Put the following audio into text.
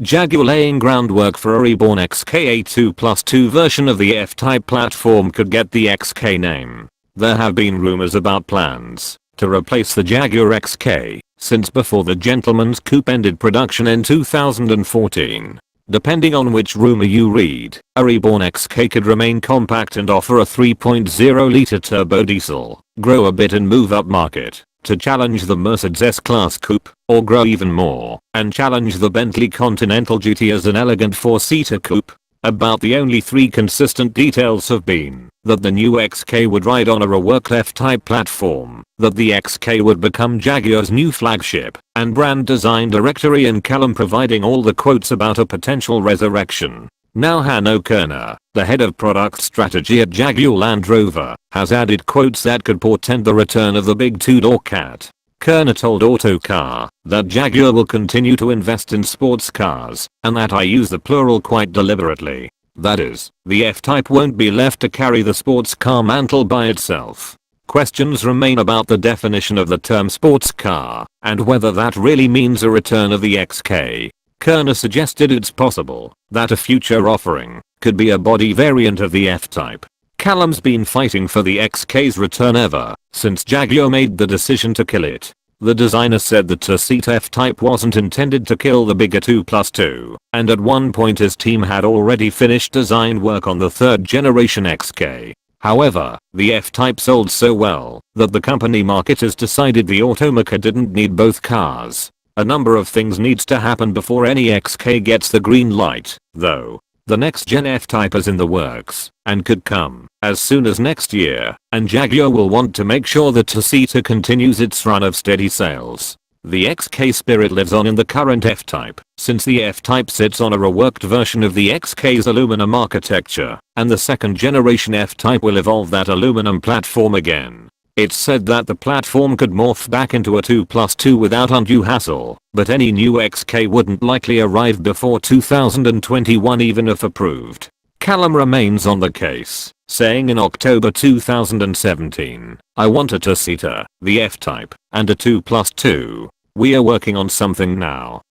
Jaguar laying groundwork for a reborn XK. A 2+2 version of the F-Type platform could get the XK name. There have been rumors about plans to replace the Jaguar XK since before the gentleman's coupe ended production in 2014. Depending on which rumor you read, a reborn XK could remain compact and offer a 3.0 litre turbodiesel, grow a bit and move up market to challenge the Mercedes S-Class Coupe, or grow even more and challenge the Bentley Continental GT as an elegant 4-seater coupe. About the only 3 consistent details have been that the new XK would ride on a reworked F-Type platform, that the XK would become Jaguar's new flagship, and brand design director Ian Callum providing all the quotes about a potential resurrection. Now Hanno Kirner, the head of product strategy at Jaguar Land Rover, has added quotes that could portend the return of the big two-door cat. Kirner told Autocar that Jaguar will continue to invest in sports cars, and that I use the plural quite deliberately. That is, the F-Type won't be left to carry the sports car mantle by itself. Questions remain about the definition of the term sports car, and whether that really means a return of the XK. Kirner suggested it's possible that a future offering could be a body variant of the F-Type. Callum's been fighting for the XK's return ever since Jaguar made the decision to kill it. The designer said the two-seat F-Type wasn't intended to kill the bigger 2+2, and at one point his team had already finished design work on the 3rd generation XK. However, the F-Type sold so well that the company marketers decided the automaker didn't need both cars. A number of things needs to happen before any XK gets the green light, though. The next gen F-Type is in the works and could come as soon as next year, and Jaguar will want to make sure the two-seater continues its run of steady sales. The XK spirit lives on in the current F-Type, since the F-Type sits on a reworked version of the XK's aluminum architecture, and the 2nd generation F-Type will evolve that aluminum platform again. It's said that the platform could morph back into a 2+2 without undue hassle, but any new XK wouldn't likely arrive before 2021 even if approved. Callum remains on the case, saying in October 2017, "I want a two-seater, the F-Type, and a 2+2. We are working on something now